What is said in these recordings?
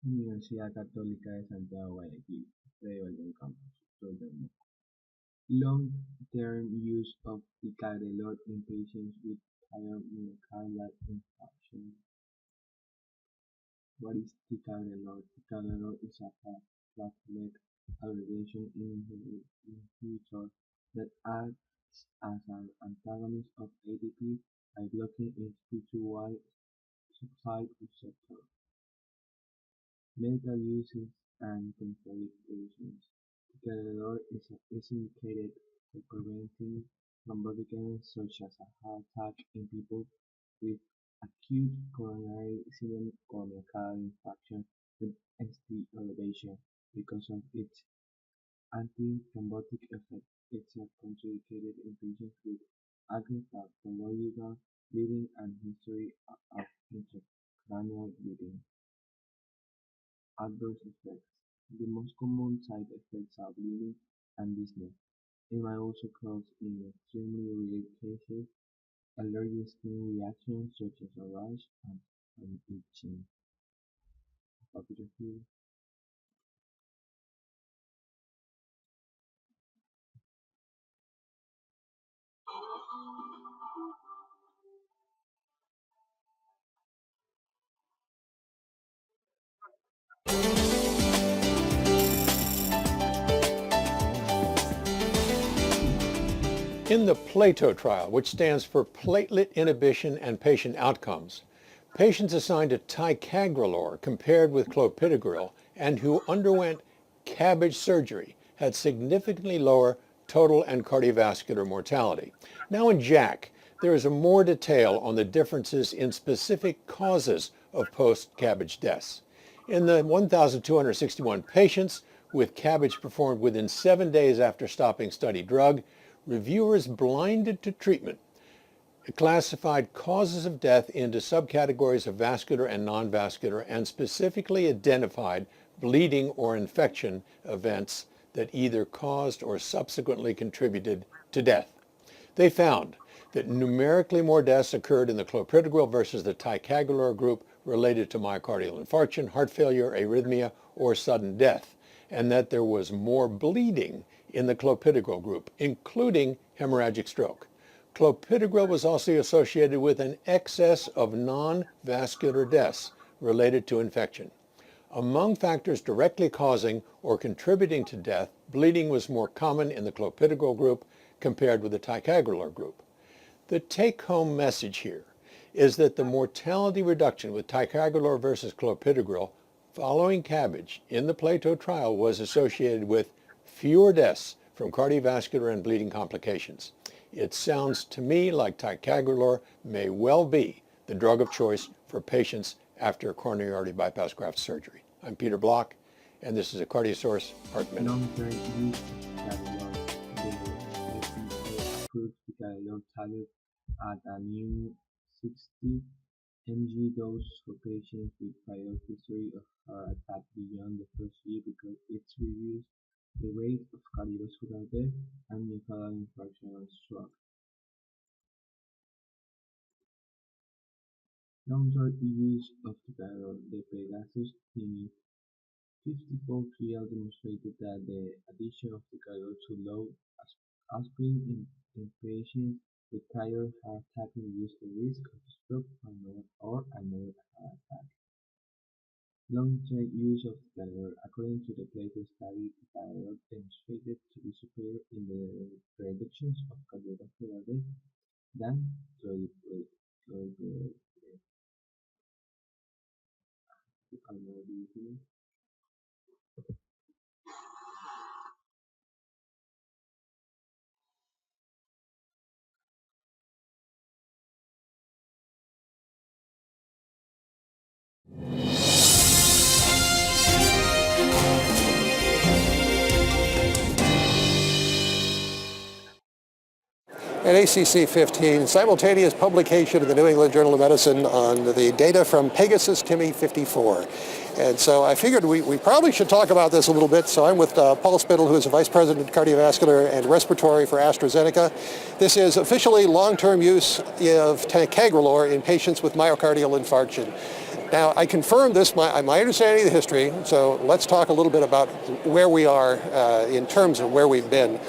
Universidad Católica de Santiago, Guayaquil, Federal del Campus, Southern. Long-term use of Ticaglerol in patients with myocardial infarction. What is Ticaglerol? Ticaglerol is a platelet aggregation inhibitor that acts as an antagonist of ATP by blocking its P2Y subside receptor. Medical uses and contraindications. Ticaglerol is indicated for preventing thrombotic events such as a heart attack in people with acute coronary syndrome or myocardial infarction with ST elevation because of its anti-thrombotic effect. It's contraindicated in patients with acute pathological bleeding and history of intracranial bleeding. Adverse effects. The most common side effects are bleeding and dizziness. It may also cause, in extremely rare cases, allergic skin reactions such as a rash and itching. Papillary. In the PLATO trial, which stands for Platelet Inhibition and Patient Outcomes, patients assigned to ticagrelor compared with clopidogrel and who underwent CABG surgery had significantly lower total and cardiovascular mortality. Now in JACC, there is more detail on the differences in specific causes of post-CABG deaths. In the 1,261 patients with CABG performed within 7 days after stopping study drug, reviewers blinded to treatment classified causes of death into subcategories of vascular and non-vascular and specifically identified bleeding or infection events that either caused or subsequently contributed to death. They found that numerically more deaths occurred in the clopidogrel versus the ticagrelor group related to myocardial infarction, heart failure, arrhythmia, or sudden death, and that there was more bleeding in the clopidogrel group, including hemorrhagic stroke. Clopidogrel was also associated with an excess of non-vascular deaths related to infection. Among factors directly causing or contributing to death, bleeding was more common in the clopidogrel group compared with the ticagrelor group. The take-home message here is that the mortality reduction with ticagrelor versus clopidogrel following CABG in the PLATO trial was associated with fewer deaths from cardiovascular and bleeding complications. It sounds to me like ticagrelor may well be the drug of choice for patients after coronary artery bypass graft surgery. I'm Peter Block, and this is a CardioSource Heart Minute. Long-term use of Ticaglerol. The FDA approved Ticaglerol tablet at a new 60 mg dose for patients with prior history of heart attack beyond the first year because it reduced the rate of cardiovascular death and myocardial infarction and stroke. Long-term use of Ticaglerol. The Pegasus Clinic 54 trial demonstrated that the addition of Ticaglerol to low aspirin in patients with prior heart attack reduced the risk of stroke or another heart attack. Long-term use of Ticaglerol. According to the PLATO study, Ticaglerol demonstrated to be superior in the reductions of cardiovascular death than clopidogrel. At ACC 15, simultaneous publication in the New England Journal of Medicine on the data from Pegasus Timmy 54. And so I figured we probably should talk about this a little bit. So I'm with Paul Spittle, who is the Vice President of Cardiovascular and Respiratory for AstraZeneca. This is officially long-term use of ticagrelor in patients with myocardial infarction. Now, I confirmed this, my understanding of the history, so let's talk a little bit about where we are in terms of where we've been.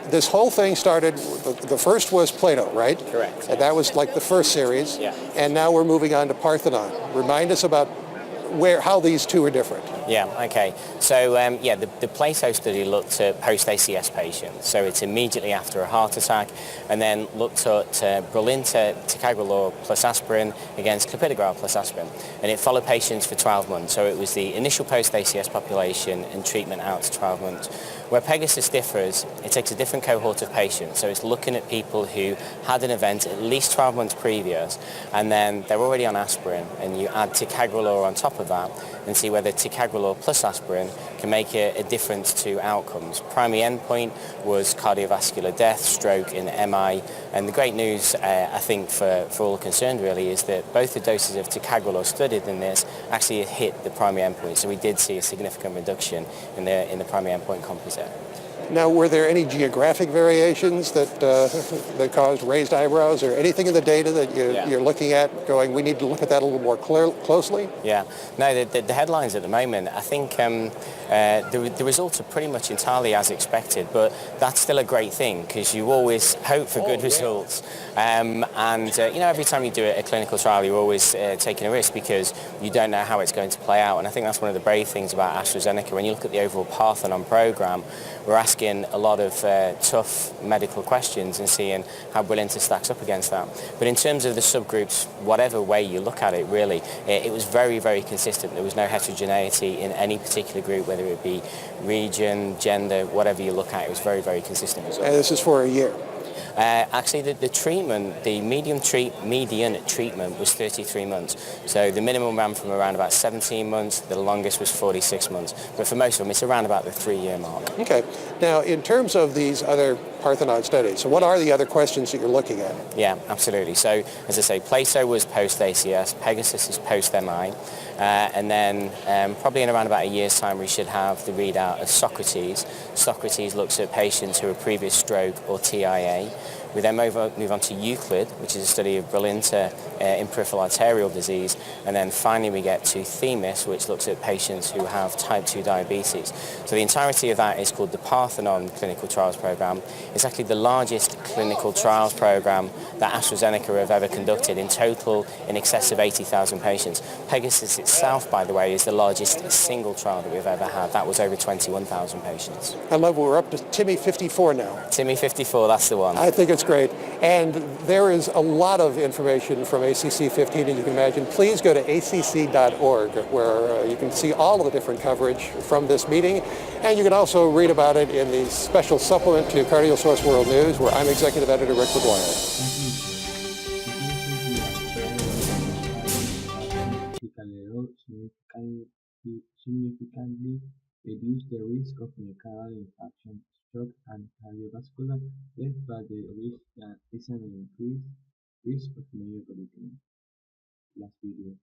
This whole thing started, the first was Plato, right? Correct. And that was like the first series. Yeah. And now we're moving on to Parthenon. Remind us about how these two are different. Yeah, okay. So, the Plato study looked at post-ACS patients. So it's immediately after a heart attack, and then looked at Brilinta, Ticaglerol plus aspirin against clopidogrel plus aspirin. And it followed patients for 12 months. So it was the initial post-ACS population and treatment out to 12 months. Where Pegasus differs, it takes a different cohort of patients. So it's looking at people who had an event at least 12 months previous, and then they're already on aspirin, and you add Ticaglerol on top of that and see whether Ticaglerol plus aspirin can make a difference to outcomes. Primary endpoint was cardiovascular death, stroke, and MI. And the great news, I think, for all concerned really, is that both the doses of Ticaglerol studied in this actually hit the primary endpoint. So we did see a significant reduction in the primary endpoint composite. Now, were there any geographic variations that caused raised eyebrows, or anything in the data that you're looking at going, we need to look at that a little more closely? Yeah. No, the headlines at the moment, I think the results are pretty much entirely as expected, but that's still a great thing because you always hope for good results. Every time you do a clinical trial, you're always taking a risk because you don't know how it's going to play out. And I think that's one of the brave things about AstraZeneca. When you look at the overall Parthenon program, we're asking a lot of tough medical questions and seeing how Brilinta stacks up against that. But in terms of the subgroups, whatever way you look at it, really, it was very, very consistent. There was no heterogeneity in any particular group, whether it be region, gender, whatever you look at, it was very, very consistent. And this is for a year? Actually, the treatment, the median treatment was 33 months. So the minimum ran from around about 17 months, the longest was 46 months. But for most of them, it's around about the 3-year mark. Okay. Now, in terms of these other Parthenon studies, so what are the other questions that you're looking at? Yeah, absolutely. So, as I say, Plato was post-ACS, Pegasus is post-MI, and then probably in around about a year's time, we should have the readout of Socrates. Socrates looks at patients who have previous stroke or TIA. We then move on to Euclid, which is a study of Brilinta in peripheral arterial disease. And then finally we get to Themis, which looks at patients who have type 2 diabetes. So the entirety of that is called the Parthenon Clinical Trials Program. It's actually the largest clinical trials program that AstraZeneca have ever conducted, in total in excess of 80,000 patients. Pegasus itself, by the way, is the largest single trial that we've ever had. That was over 21,000 patients. I love we're up to TIMI 54 now. TIMI 54, that's the one. I think it's great. And there is a lot of information from ACC 15, as you can imagine. Please go to acc.org, where you can see all of the different coverage from this meeting. And you can also read about it in the special supplement to Cardio Source World News, where I'm Executive Editor Rick McGuire. Ticaglerol significantly reduce the risk of myocardial infarction, stroke, and cardiovascular death, but the risk is an increased risk of myocardial. Last video.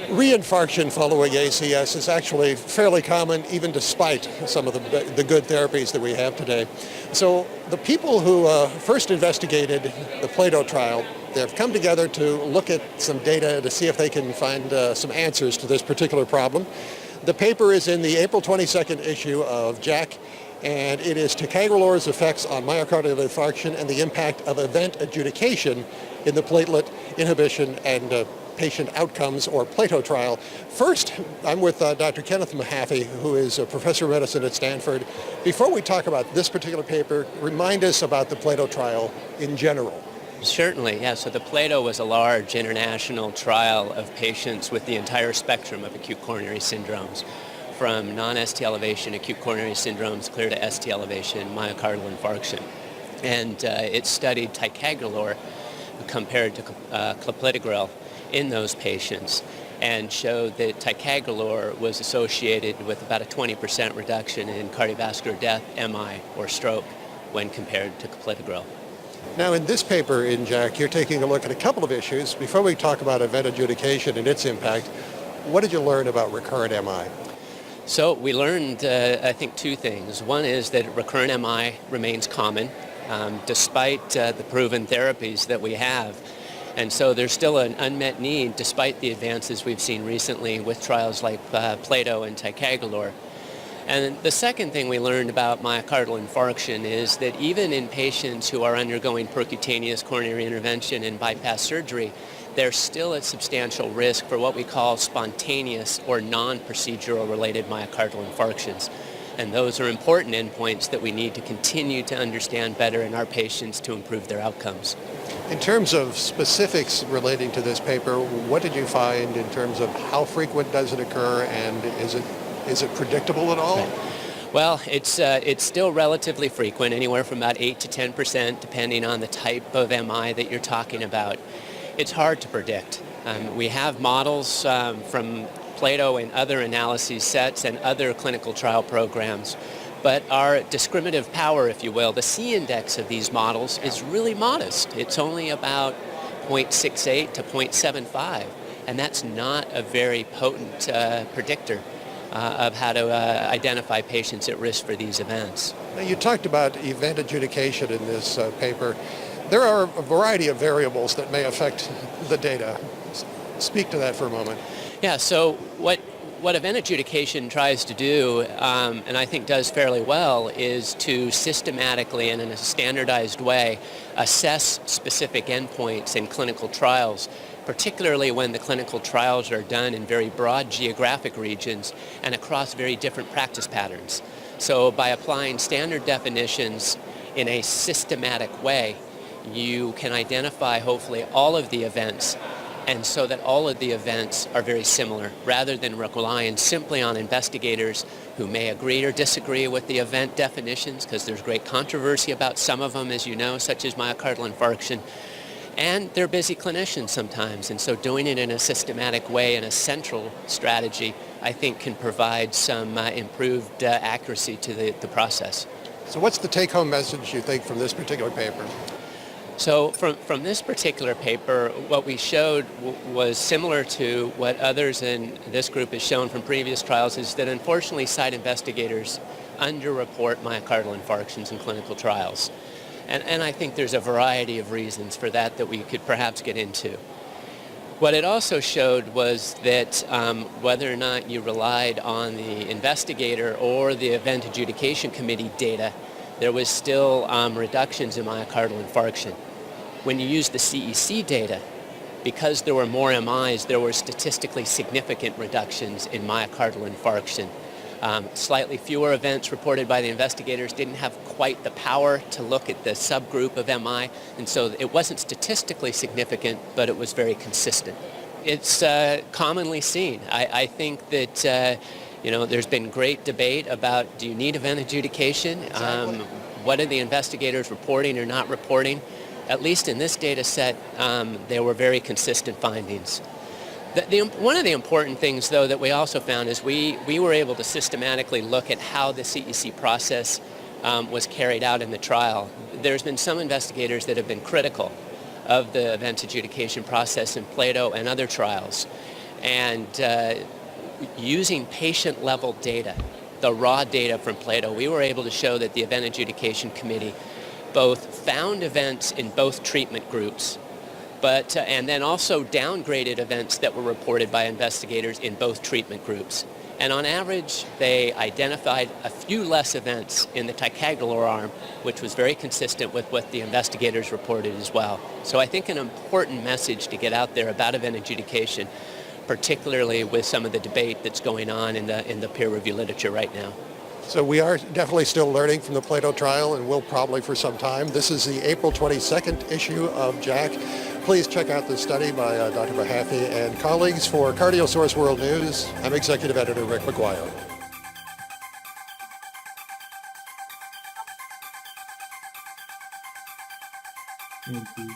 Reinfarction following ACS is actually fairly common, even despite some of the good therapies that we have today. So the people who first investigated the Plato trial, they've come together to look at some data to see if they can find some answers to this particular problem. The paper is in the April 22nd issue of JACC, and it is Ticagrelor's effects on myocardial infarction and the impact of event adjudication in the platelet inhibition and patient outcomes, or Plato trial. First, I'm with Dr. Kenneth Mahaffey, who is a professor of medicine at Stanford. Before we talk about this particular paper, remind us about the Plato trial in general. Certainly, yeah. So the Plato was a large international trial of patients with the entire spectrum of acute coronary syndromes, from non-ST elevation acute coronary syndromes clear to ST elevation myocardial infarction. And it studied Ticaglerol compared to clopidogrel in those patients, and showed that Ticaglerol was associated with about a 20% reduction in cardiovascular death, MI, or stroke when compared to clopidogrel. Now in this paper in Jack, you're taking a look at a couple of issues. Before we talk about event adjudication and its impact, what did you learn about recurrent MI? So we learned, I think, two things. One is that recurrent MI remains common despite the proven therapies that we have. And so there's still an unmet need despite the advances we've seen recently with trials like Plato and Ticaglerol. And the second thing we learned about myocardial infarction is that even in patients who are undergoing percutaneous coronary intervention and bypass surgery, there's still a substantial risk for what we call spontaneous or non-procedural related myocardial infarctions. And those are important endpoints that we need to continue to understand better in our patients to improve their outcomes. In terms of specifics relating to this paper, what did you find in terms of how frequent does it occur, and is it predictable at all? Right. Well, it's still relatively frequent, anywhere from about 8 to 10%, depending on the type of MI that you're talking about. It's hard to predict. We have models from Plato and other analysis sets and other clinical trial programs, but our discriminative power, if you will, the C-index of these models is really modest. It's only about 0.68 to 0.75, and that's not a very potent predictor of how to identify patients at risk for these events. Now, you talked about event adjudication in this paper. There are a variety of variables that may affect the data. Speak to that for a moment. Yeah, so what event adjudication tries to do, and I think does fairly well, is to systematically and in a standardized way assess specific endpoints in clinical trials, particularly when the clinical trials are done in very broad geographic regions and across very different practice patterns. So by applying standard definitions in a systematic way, you can identify hopefully all of the events, and so that all of the events are very similar, rather than relying simply on investigators who may agree or disagree with the event definitions, because there's great controversy about some of them, as you know, such as myocardial infarction. And they're busy clinicians sometimes, and so doing it in a systematic way and a central strategy, I think, can provide some improved accuracy to the process. So what's the take-home message, you think, from this particular paper? So from this particular paper, what we showed was similar to what others in this group has shown from previous trials, is that unfortunately site investigators underreport myocardial infarctions in clinical trials. And I think there's a variety of reasons for that we could perhaps get into. What it also showed was that whether or not you relied on the investigator or the event adjudication committee data, there was still reductions in myocardial infarction. When you use the CEC data, because there were more MIs, there were statistically significant reductions in myocardial infarction. Slightly fewer events reported by the investigators didn't have quite the power to look at the subgroup of MI, and so it wasn't statistically significant, but it was very consistent. It's commonly seen. I think that there's been great debate about, do you need event adjudication? Exactly. What are the investigators reporting or not reporting? At least in this data set, there were very consistent findings. One of the important things, though, that we also found is we were able to systematically look at how the CEC process was carried out in the trial. There's been some investigators that have been critical of the event adjudication process in Plato and other trials. And using patient-level data, the raw data from Plato, we were able to show that the event adjudication committee both found events in both treatment groups, and then also downgraded events that were reported by investigators in both treatment groups. And on average, they identified a few less events in the Ticaglerol arm, which was very consistent with what the investigators reported as well. So I think an important message to get out there about event adjudication, particularly with some of the debate that's going on in the peer review literature right now. So we are definitely still learning from the Plato trial, and will probably for some time. This is the April 22nd issue of JACC. Please check out this study by Dr. Mahaffey and colleagues. For CardioSource World News, I'm Executive Editor Rick McGuire. Thank you.